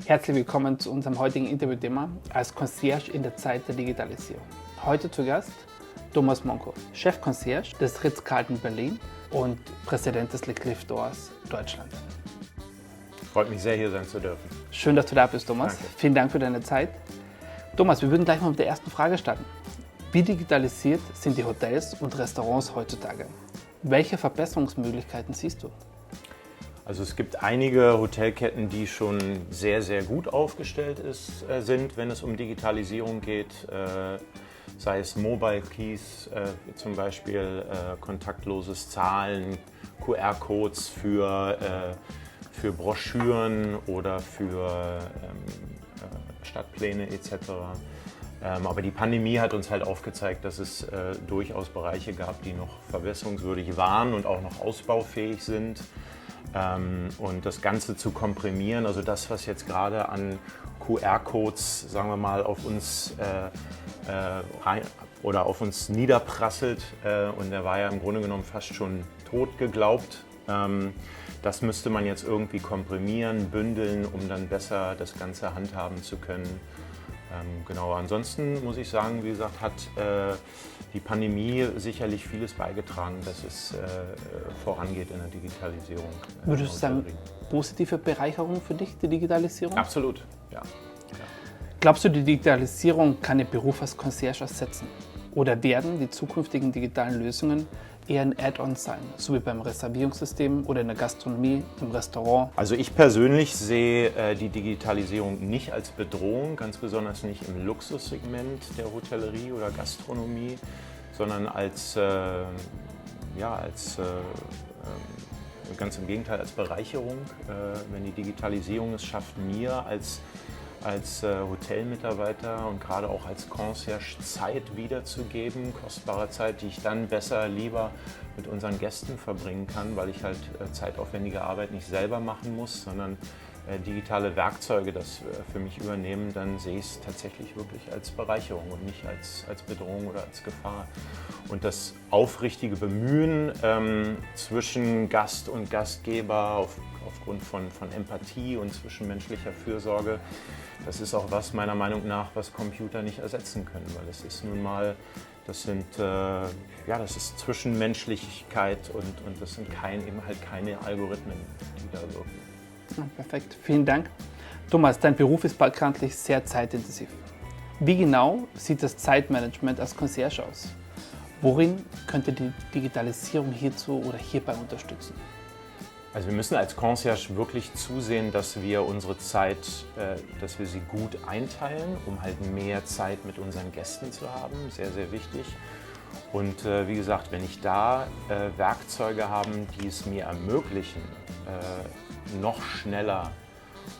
Herzlich willkommen zu unserem heutigen Interviewthema als Concierge in der Zeit der Digitalisierung. Heute zu Gast Thomas Monko, Chefconcierge des Ritz-Carlton Berlin und Präsident des Le Clef d'Ors Deutschland. Freut mich sehr, hier sein zu dürfen. Schön, dass du da bist, Thomas. Danke. Vielen Dank für deine Zeit. Thomas, wir würden gleich mal mit der ersten Frage starten. Wie digitalisiert sind die Hotels und Restaurants heutzutage? Welche Verbesserungsmöglichkeiten siehst du? Also es gibt einige Hotelketten, die schon sehr, sehr gut aufgestellt sind, wenn es um Digitalisierung geht. Sei es Mobile Keys, zum Beispiel kontaktloses Zahlen, QR-Codes für Broschüren oder für Stadtpläne etc. Aber die Pandemie hat uns halt aufgezeigt, dass es durchaus Bereiche gab, die noch verbesserungswürdig waren und auch noch ausbaufähig sind. Und das Ganze zu komprimieren, also das, was jetzt gerade an QR-Codes, sagen wir mal, auf uns auf uns niederprasselt, und der war ja im Grunde genommen fast schon tot geglaubt. Das müsste man jetzt irgendwie komprimieren, bündeln, um dann besser das Ganze handhaben zu können. Genau, ansonsten muss ich sagen, wie gesagt, hat die Pandemie sicherlich vieles beigetragen, dass es vorangeht in der Digitalisierung. Würdest du sagen, positive Bereicherung für dich, die Digitalisierung? Absolut, ja. Glaubst du, die Digitalisierung kann den Beruf als Concierge ersetzen? Oder werden die zukünftigen digitalen Lösungen eher ein Add-on sein, so wie beim Reservierungssystem oder in der Gastronomie, im Restaurant? Also ich persönlich sehe die Digitalisierung nicht als Bedrohung, ganz besonders nicht im Luxussegment der Hotellerie oder Gastronomie, sondern ganz im Gegenteil als Bereicherung. Wenn die Digitalisierung es schafft, mir als Hotelmitarbeiter und gerade auch als Concierge Zeit wiederzugeben, kostbare Zeit, die ich dann besser lieber mit unseren Gästen verbringen kann, weil ich halt zeitaufwendige Arbeit nicht selber machen muss, sondern digitale Werkzeuge das für mich übernehmen, dann sehe ich es tatsächlich wirklich als Bereicherung und nicht als Bedrohung oder als Gefahr. Und das aufrichtige Bemühen zwischen Gast und Gastgeber aufgrund von Empathie und zwischenmenschlicher Fürsorge, das ist auch was meiner Meinung nach, was Computer nicht ersetzen können, weil es ist nun mal, das ist Zwischenmenschlichkeit und das sind keine Algorithmen, die da wirken. Ja, perfekt, vielen Dank. Thomas, dein Beruf ist bekanntlich sehr zeitintensiv. Wie genau sieht das Zeitmanagement als Concierge aus? Worin könnte die Digitalisierung hierzu oder hierbei unterstützen? Also wir müssen als Concierge wirklich zusehen, dass wir unsere Zeit, dass wir sie gut einteilen, um halt mehr Zeit mit unseren Gästen zu haben. Sehr, sehr wichtig. Und wie gesagt, wenn ich da Werkzeuge habe, die es mir ermöglichen, noch schneller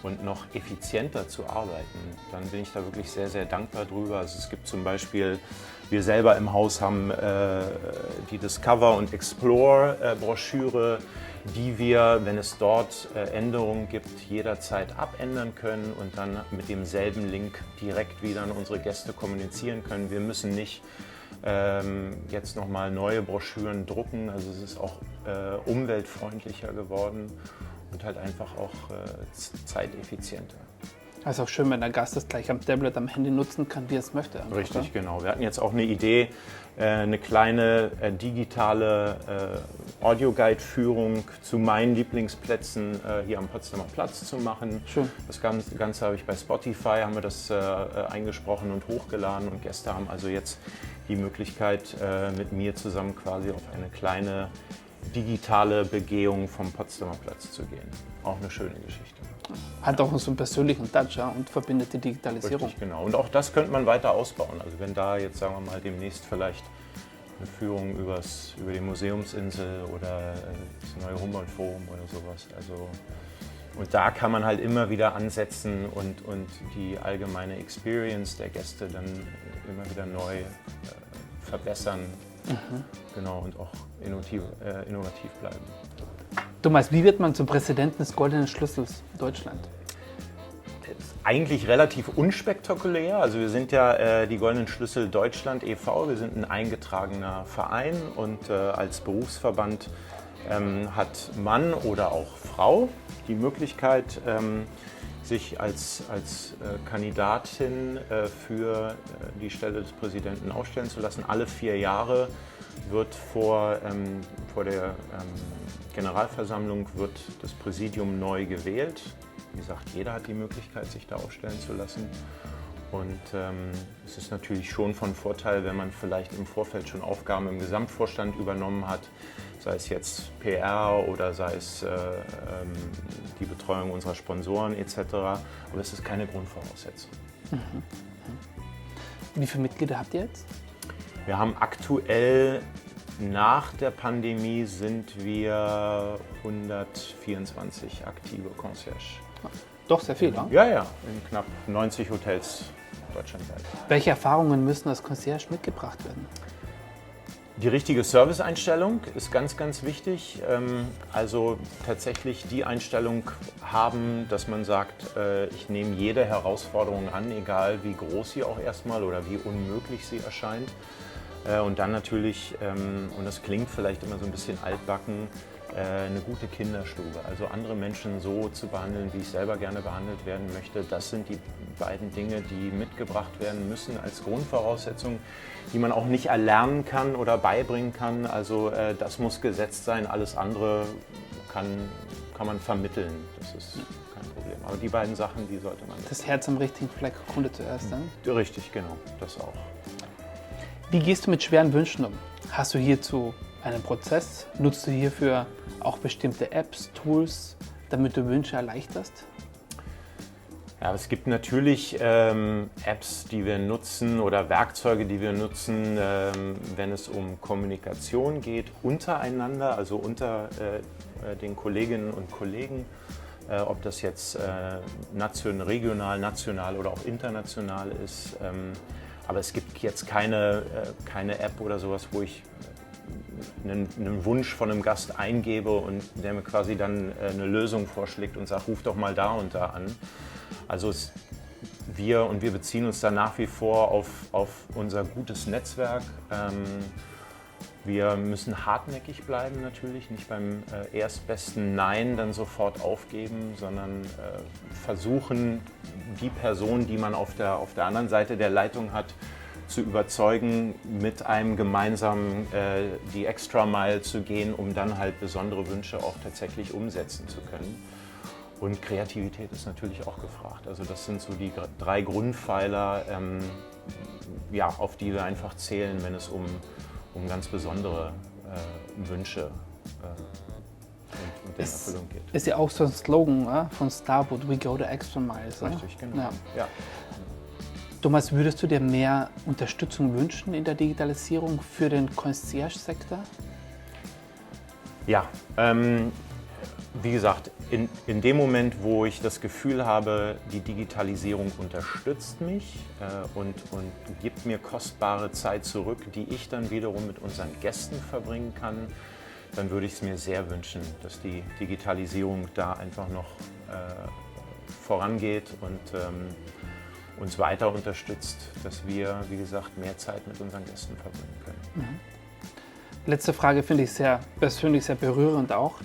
und noch effizienter zu arbeiten, dann bin ich da wirklich sehr, sehr dankbar drüber. Also es gibt zum Beispiel, wir selber im Haus haben die Discover und Explore Broschüre, die wir, wenn es dort Änderungen gibt, jederzeit abändern können und dann mit demselben Link direkt wieder an unsere Gäste kommunizieren können. Wir müssen nicht jetzt nochmal neue Broschüren drucken, also es ist auch umweltfreundlicher geworden und halt einfach auch zeiteffizienter. Es ist auch schön, wenn der Gast das gleich am Tablet, am Handy nutzen kann, wie er es möchte. Einfach, Richtig, oder? genau. Wir hatten jetzt auch eine Idee, eine kleine digitale Audioguide-Führung zu meinen Lieblingsplätzen hier am Potsdamer Platz zu machen. Schön. Das Ganze habe ich bei Spotify, haben wir das eingesprochen und hochgeladen und Gäste haben also jetzt die Möglichkeit, mit mir zusammen quasi auf eine kleine digitale Begehung vom Potsdamer Platz zu gehen. Auch eine schöne Geschichte. Hat auch so einen persönlichen Touch, ja, und verbindet die Digitalisierung. Richtig, genau. Und auch das könnte man weiter ausbauen. Also wenn da jetzt, sagen wir mal, demnächst vielleicht eine Führung über die Museumsinsel oder das neue Humboldt-Forum oder sowas. Also, und da kann man halt immer wieder ansetzen und die allgemeine Experience der Gäste dann immer wieder neu verbessern. Genau, und auch innovativ bleiben. Thomas, wie wird man zum Präsidenten des Goldenen Schlüssels Deutschland? Eigentlich relativ unspektakulär. Also wir sind ja die Goldenen Schlüssel Deutschland e.V. Wir sind ein eingetragener Verein und als Berufsverband hat Mann oder auch Frau die Möglichkeit, sich als Kandidatin für die Stelle des Präsidenten aufstellen zu lassen. Alle 4 Jahre wird vor der Generalversammlung wird das Präsidium neu gewählt. Wie gesagt, jeder hat die Möglichkeit, sich da aufstellen zu lassen. Und es ist natürlich schon von Vorteil, wenn man vielleicht im Vorfeld schon Aufgaben im Gesamtvorstand übernommen hat, sei es jetzt PR oder sei es die Betreuung unserer Sponsoren etc. Aber es ist keine Grundvoraussetzung. Wie viele Mitglieder habt ihr jetzt? Wir haben aktuell, nach der Pandemie, sind wir 124 aktive Concierge. Doch, sehr viel, ne? Ja, in knapp 90 Hotels deutschlandweit. Welche Erfahrungen müssen als Concierge mitgebracht werden? Die richtige Serviceeinstellung ist ganz, ganz wichtig. Also tatsächlich die Einstellung haben, dass man sagt, ich nehme jede Herausforderung an, egal wie groß sie auch erstmal oder wie unmöglich sie erscheint. Und dann natürlich, und das klingt vielleicht immer so ein bisschen altbacken, eine gute Kinderstube. Also andere Menschen so zu behandeln, wie ich selber gerne behandelt werden möchte. Das sind die beiden Dinge, die mitgebracht werden müssen als Grundvoraussetzung, die man auch nicht erlernen kann oder beibringen kann. Also das muss gesetzt sein, alles andere kann man vermitteln. Das ist kein Problem. Aber die beiden Sachen, die sollte man... Das Herz am richtigen Fleck, Kunde zuerst, ne? Richtig, genau, das auch. Wie gehst du mit schweren Wünschen um? Hast du hierzu einen Prozess? Nutzt du hierfür auch bestimmte Apps, Tools, damit du Wünsche erleichterst? Ja, es gibt natürlich Apps, die wir nutzen oder Werkzeuge, die wir nutzen, wenn es um Kommunikation geht, untereinander, also unter den Kolleginnen und Kollegen, ob das jetzt regional, national oder auch international ist. Aber es gibt jetzt keine App oder sowas, wo ich einen Wunsch von einem Gast eingebe und der mir quasi dann eine Lösung vorschlägt und sagt, ruf doch mal da und da an. Also wir beziehen uns da nach wie vor auf unser gutes Netzwerk. Wir müssen hartnäckig bleiben natürlich, nicht beim erstbesten Nein dann sofort aufgeben, sondern versuchen, die Person, die man auf der anderen Seite der Leitung hat, zu überzeugen, mit einem gemeinsam die Extra Mile zu gehen, um dann halt besondere Wünsche auch tatsächlich umsetzen zu können. Und Kreativität ist natürlich auch gefragt. Also das sind so die 3 Grundpfeiler, auf die wir einfach zählen, wenn es um ganz besondere Wünsche und deren Erfüllung geht. Ist ja auch so ein Slogan von Starwood, we go the extra mile. So? Richtig, genau. Ja. Thomas, würdest du dir mehr Unterstützung wünschen in der Digitalisierung für den Concierge-Sektor? Ja, wie gesagt, in dem Moment, wo ich das Gefühl habe, die Digitalisierung unterstützt mich und gibt mir kostbare Zeit zurück, die ich dann wiederum mit unseren Gästen verbringen kann, dann würde ich es mir sehr wünschen, dass die Digitalisierung da einfach noch vorangeht und uns weiter unterstützt, dass wir, wie gesagt, mehr Zeit mit unseren Gästen verbringen können. Letzte Frage finde ich persönlich sehr berührend auch.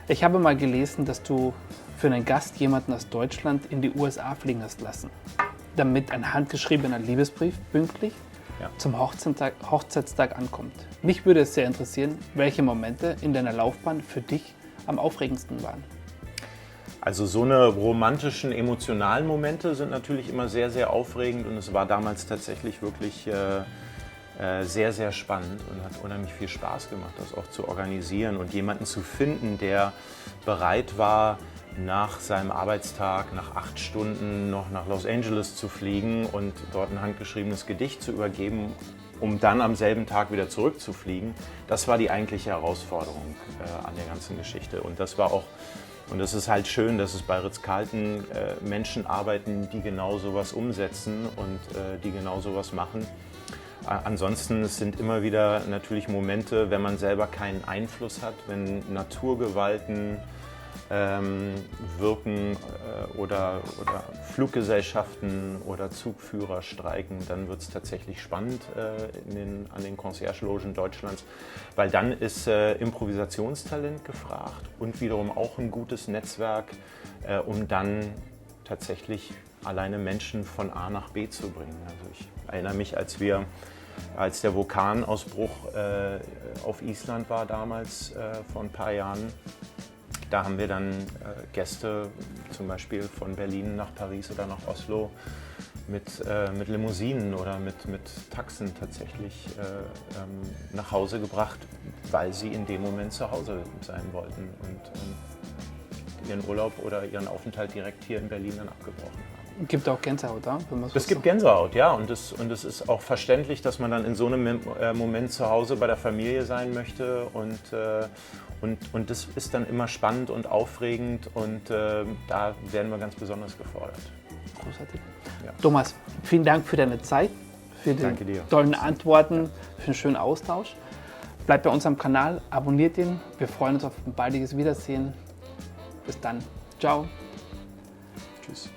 Ich habe mal gelesen, dass du für einen Gast jemanden aus Deutschland in die USA fliegen hast lassen, damit ein handgeschriebener Liebesbrief pünktlich zum Hochzeitstag ankommt. Mich würde es sehr interessieren, welche Momente in deiner Laufbahn für dich am aufregendsten waren. Also so eine romantischen, emotionalen Momente sind natürlich immer sehr, sehr aufregend und es war damals tatsächlich wirklich sehr, sehr spannend und hat unheimlich viel Spaß gemacht, das auch zu organisieren und jemanden zu finden, der bereit war, nach seinem Arbeitstag, nach 8 Stunden noch nach Los Angeles zu fliegen und dort ein handgeschriebenes Gedicht zu übergeben, um dann am selben Tag wieder zurückzufliegen. Das war die eigentliche Herausforderung an der ganzen Geschichte und das war auch. Und es ist halt schön, dass es bei Ritz-Carlton Menschen arbeiten, die genau sowas umsetzen und die genau sowas machen. Ansonsten es sind immer wieder natürlich Momente, wenn man selber keinen Einfluss hat, wenn Naturgewalten wirken oder Fluggesellschaften oder Zugführer streiken, dann wird es tatsächlich spannend an den Concierge-Logen Deutschlands, weil dann ist Improvisationstalent gefragt und wiederum auch ein gutes Netzwerk, um dann tatsächlich alleine Menschen von A nach B zu bringen. Also ich erinnere mich, als der Vulkanausbruch auf Island war damals, vor ein paar Jahren, da haben wir dann Gäste zum Beispiel von Berlin nach Paris oder nach Oslo mit Limousinen oder mit Taxen tatsächlich nach Hause gebracht, weil sie in dem Moment zu Hause sein wollten und ihren Urlaub oder ihren Aufenthalt direkt hier in Berlin dann abgebrochen haben. Gibt auch Gänsehaut, ja? Es gibt Gänsehaut, ja, und es ist auch verständlich, dass man dann in so einem Moment zu Hause bei der Familie sein möchte und das ist dann immer spannend und aufregend und da werden wir ganz besonders gefordert. Großartig. Ja. Thomas, vielen Dank für deine Zeit, für die tollen Antworten, für den schönen Austausch. Bleibt bei uns am Kanal, abonniert ihn. Wir freuen uns auf ein baldiges Wiedersehen. Bis dann. Ciao. Tschüss.